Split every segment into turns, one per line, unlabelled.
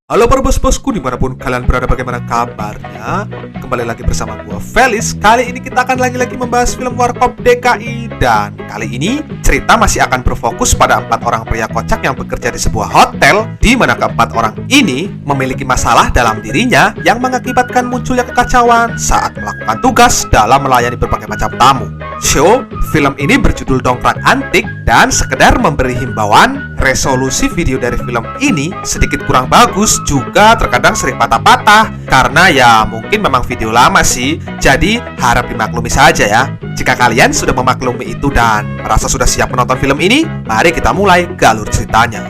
Halo para bos-bosku dimanapun kalian berada, bagaimana kabarnya? Kembali lagi bersama gua Felis. Kali ini kita akan lagi-lagi membahas film Warkop DKI. Dan kali ini cerita masih akan berfokus pada 4 orang pria kocak yang bekerja di sebuah hotel, di mana keempat orang ini memiliki masalah dalam dirinya yang mengakibatkan munculnya kekacauan saat melakukan tugas dalam melayani berbagai macam tamu. Film ini berjudul Dongkrak Antik, dan sekedar memberi himbauan, resolusi video dari film ini sedikit kurang bagus, juga terkadang sering patah-patah karena ya mungkin memang video lama sih. Jadi harap dimaklumi saja ya. Jika kalian sudah memaklumi itu dan merasa sudah siap menonton film ini, mari kita mulai galur ceritanya.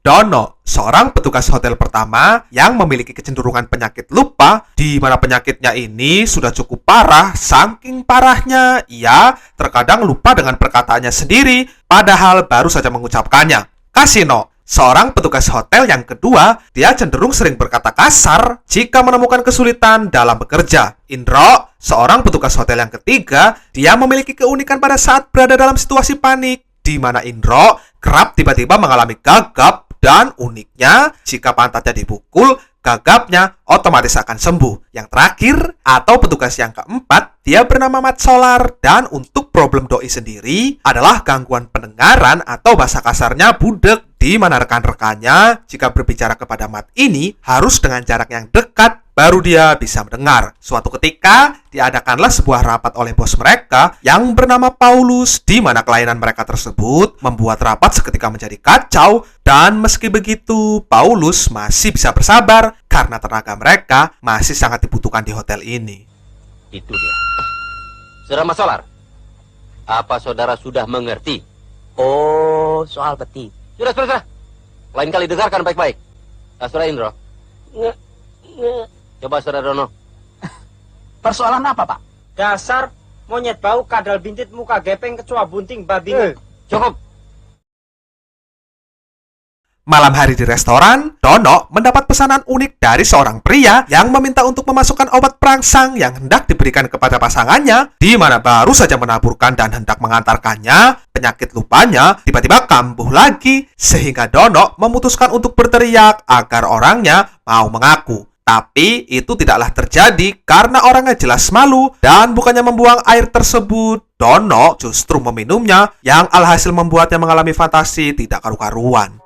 Dono, seorang petugas hotel pertama yang memiliki kecenderungan penyakit lupa, di mana penyakitnya ini sudah cukup parah. Saking parahnya, ia terkadang lupa dengan perkataannya sendiri, padahal baru saja mengucapkannya. Kasino, seorang petugas hotel yang kedua, dia cenderung sering berkata kasar jika menemukan kesulitan dalam bekerja. Indro, seorang petugas hotel yang ketiga, dia memiliki keunikan pada saat berada dalam situasi panik, di mana Indro kerap tiba-tiba mengalami gagap. Dan uniknya, jika pantatnya dipukul, gagapnya otomatis akan sembuh. Yang terakhir, atau petugas yang keempat, dia bernama Mat Solar. Dan untuk problem doi sendiri adalah gangguan pendengaran atau bahasa kasarnya budek, di mana rekan-rekannya jika berbicara kepada Mat ini harus dengan jarak yang dekat baru dia bisa mendengar. Suatu ketika, diadakanlah sebuah rapat oleh bos mereka yang bernama Paulus, di mana kelainan mereka tersebut membuat rapat seketika menjadi kacau. Dan meski begitu, Paulus masih bisa bersabar karena tenaga mereka masih sangat dibutuhkan di hotel ini.
Itu dia. Saudara Mas Solar, apa saudara sudah mengerti?
Oh, soal peti.
Sudah. Lain kali dengarkan baik-baik. Saudara Indro. Coba saudara Dono.
Persoalan apa, Pak?
Dasar monyet bau, kadal bintit, muka gepeng, kecoa bunting, babi.
Cukup.
Malam hari di restoran, Dono mendapat pesanan unik dari seorang pria yang meminta untuk memasukkan obat perangsang yang hendak diberikan kepada pasangannya, di mana baru saja menaburkan dan hendak mengantarkannya, penyakit lupanya tiba-tiba kambuh lagi, sehingga Dono memutuskan untuk berteriak agar orangnya mau mengaku. Tapi itu tidaklah terjadi karena orangnya jelas malu, dan bukannya membuang air tersebut, Dono justru meminumnya, yang alhasil membuatnya mengalami fantasi tidak karu-karuan.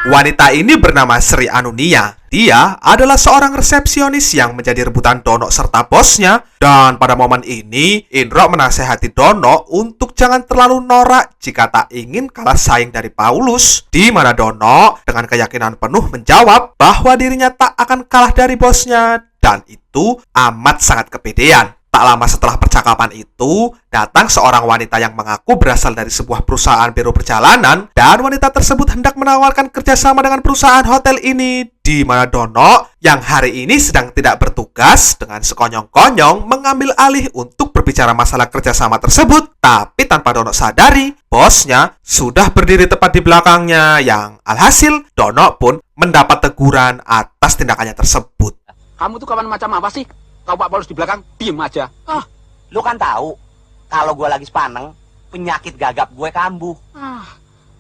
Wanita ini bernama Sri Anunia. Dia adalah seorang resepsionis yang menjadi rebutan Dono serta bosnya. Dan pada momen ini, Indro menasehati Dono untuk jangan terlalu norak jika tak ingin kalah saing dari Paulus, di mana Dono dengan keyakinan penuh menjawab bahwa dirinya tak akan kalah dari bosnya. Dan itu amat sangat kepedean. Tak lama setelah percakapan itu, datang seorang wanita yang mengaku berasal dari sebuah perusahaan biro perjalanan, dan wanita tersebut hendak menawarkan kerjasama dengan perusahaan hotel ini, di mana Dono yang hari ini sedang tidak bertugas dengan sekonyong-konyong mengambil alih untuk berbicara masalah kerjasama tersebut. Tapi tanpa Dono sadari, bosnya sudah berdiri tepat di belakangnya, yang alhasil Dono pun mendapat teguran atas tindakannya tersebut.
Kamu tuh kawan macam apa sih? Kau Pak Paulus di belakang, diem aja.
Lu kan tahu, kalau gue lagi sepaneng, penyakit gagap gue kambuh.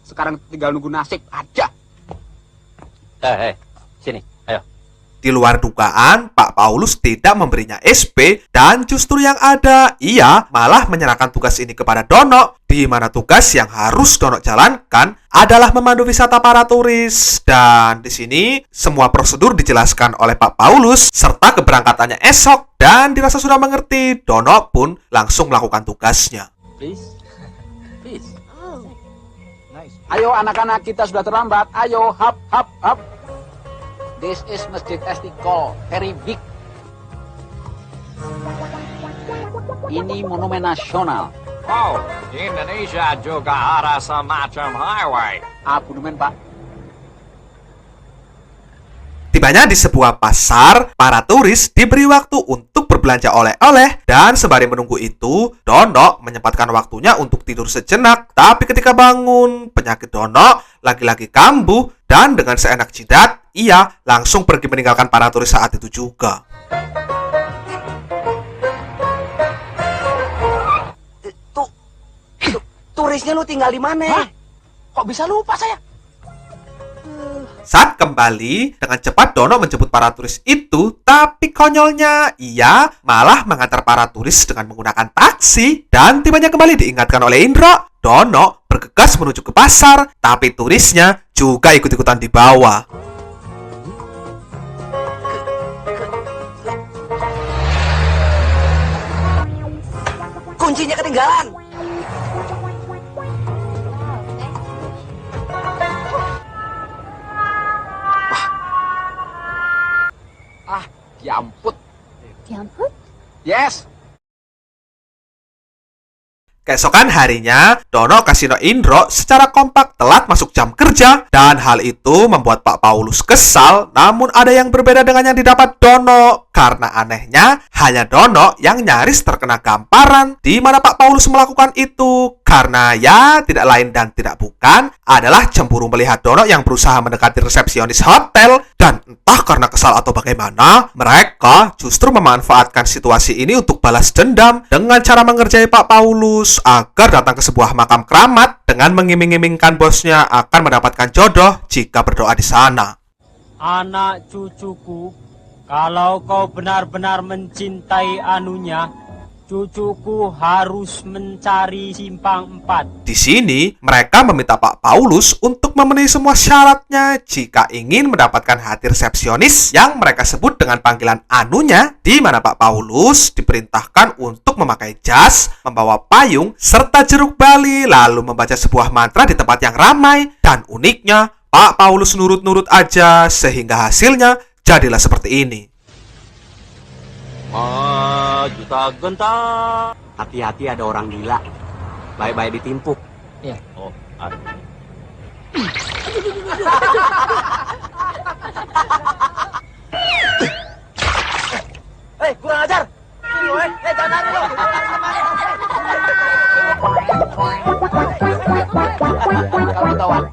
Sekarang tinggal nunggu nasib aja.
Sini, ayo.
Di luar dugaan, Pak Paulus tidak memberinya SP, dan justru yang ada, ia malah menyerahkan tugas ini kepada Dono, di mana tugas yang harus Dono jalankan adalah memandu wisata para turis. Dan di sini semua prosedur dijelaskan oleh Pak Paulus serta keberangkatannya esok, dan dirasa sudah mengerti, Dono pun langsung melakukan tugasnya.
Please.
Ayo anak-anak, kita sudah terlambat. Ayo, hap. This is Masjid Istiqlal, very big. Ini monumen nasional.
Oh, di Indonesia juga ada semacam highway.
Monumen, Pak.
Tibanya di sebuah pasar, para turis diberi waktu untuk berbelanja oleh-oleh dan sembari menunggu itu, Dono menyempatkan waktunya untuk tidur sejenak. Tapi ketika bangun, penyakit Dono lagi-lagi kambuh dan dengan seenak jidat, ia langsung pergi meninggalkan para turis saat itu juga.
Turisnya lu tinggal di mana?
Hah? Kok bisa lupa saya?
Saat kembali, dengan cepat Dono menjemput para turis itu, tapi konyolnya ia malah mengantar para turis dengan menggunakan taksi. Dan tibanya kembali diingatkan oleh Indro, Dono bergegas menuju ke pasar, tapi turisnya juga ikut-ikutan dibawa.
Kuncinya ketinggalan.
Diamput.
Diampun?
Yes.
Keesokan harinya, Dono Kasino Indro secara kompak telat masuk jam kerja dan hal itu membuat Pak Paulus kesal. Namun ada yang berbeda dengan yang didapat Dono karena anehnya hanya Dono yang nyaris terkena gamparan di mana Pak Paulus melakukan itu karena ya tidak lain dan tidak bukan adalah cemburu melihat Dono yang berusaha mendekati resepsionis hotel dan entah karena kesal atau bagaimana mereka justru memanfaatkan situasi ini untuk balas dendam dengan cara mengerjai Pak Paulus agar datang ke sebuah makam keramat dengan mengiming-imingkan bosnya akan mendapatkan jodoh jika berdoa di sana.
Anak cucuku, kalau kau benar-benar mencintai anunya, cucuku harus mencari simpang 4.
Di sini, mereka meminta Pak Paulus untuk memenuhi semua syaratnya jika ingin mendapatkan hati resepsionis yang mereka sebut dengan panggilan anunya, di mana Pak Paulus diperintahkan untuk memakai jas, membawa payung, serta jeruk bali, lalu membaca sebuah mantra di tempat yang ramai. Dan uniknya, Pak Paulus nurut-nurut aja sehingga hasilnya jadilah seperti ini.
Maju tak gentar.
Hati-hati ada orang gila. Baik-baik ditimpuk.
Iya.
Oh, aduh.
Kurang ajar. Jangan lari lo.
Kamu tawan.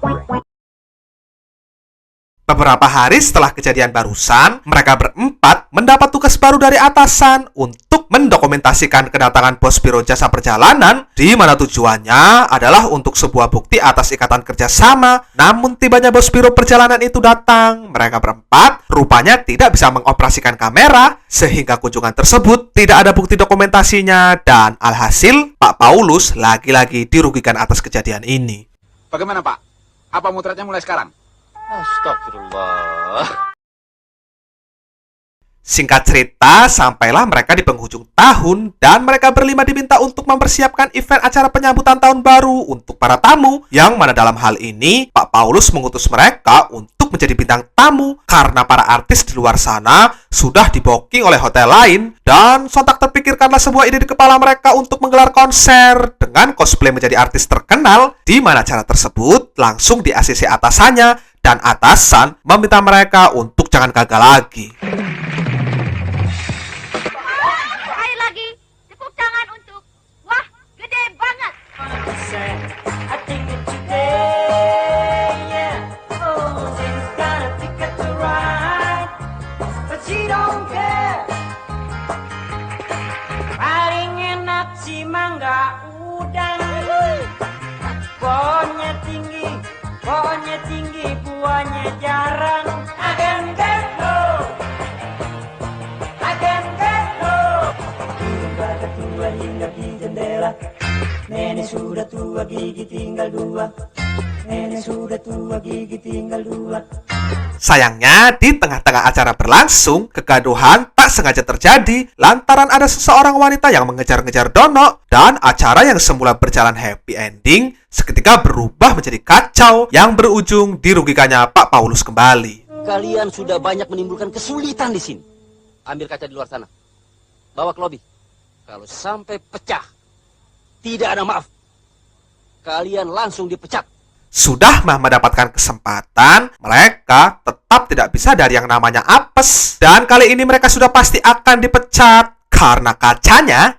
Beberapa hari setelah kejadian barusan, mereka berempat mendapat tugas baru dari atasan untuk mendokumentasikan kedatangan bos biro jasa perjalanan, di mana tujuannya adalah untuk sebuah bukti atas ikatan kerjasama. Namun tibanya bos biro perjalanan itu datang, mereka berempat rupanya tidak bisa mengoperasikan kamera, sehingga kunjungan tersebut tidak ada bukti dokumentasinya, dan alhasil Pak Paulus lagi-lagi dirugikan atas kejadian ini.
Bagaimana Pak? Apa mutratnya mulai sekarang?
Astagfirullah.
Singkat cerita, sampailah mereka di penghujung tahun dan mereka berlima diminta untuk mempersiapkan event acara penyambutan tahun baru untuk para tamu, yang mana dalam hal ini Pak Paulus mengutus mereka untuk menjadi bintang tamu karena para artis di luar sana sudah di-booking oleh hotel lain, dan sontak terpikirkanlah sebuah ide di kepala mereka untuk menggelar konser dengan cosplay menjadi artis terkenal, di mana acara tersebut langsung di-ACC atasannya dan atasan meminta mereka untuk jangan gagal lagi.
Sekali lagi, tepuk tangan untuk wah, gede banget.
Paling enak si mangga udang. Pohonnya tinggi, buahnya jarang. Agen kepo. Tua hingga di jendela. Nenek sudah tua, gigi tinggal 2. Nenek sudah tua, gigi tinggal 2.
Sayangnya, di tengah-tengah acara berlangsung, kegaduhan tak sengaja terjadi lantaran ada seseorang wanita yang mengejar-ngejar Dono, dan acara yang semula berjalan happy ending seketika berubah menjadi kacau yang berujung dirugikannya Pak Paulus kembali.
Kalian sudah banyak menimbulkan kesulitan di sini. Ambil kaca di luar sana. Bawa ke lobi. Kalau sampai pecah, tidak ada maaf. Kalian langsung dipecat.
Sudah mah mendapatkan kesempatan, mereka tetap tidak bisa dari yang namanya apes. Dan kali ini mereka sudah pasti akan dipecat karena kacanya.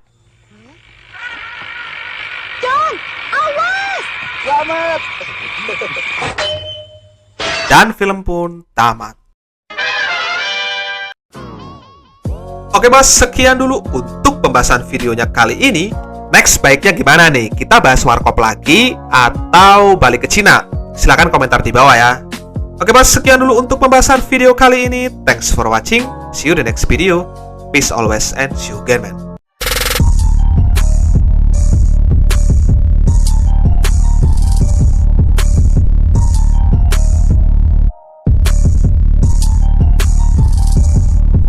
John, awas!
Selamat.
Dan film pun tamat. Oke bos, sekian dulu untuk pembahasan videonya kali ini. Next baiknya gimana nih? Kita bahas warkop lagi atau balik ke Cina? Silahkan komentar di bawah ya. Oke bos, sekian dulu untuk pembahasan video kali ini. Thanks for watching. See you the next video. Peace always and see you again man.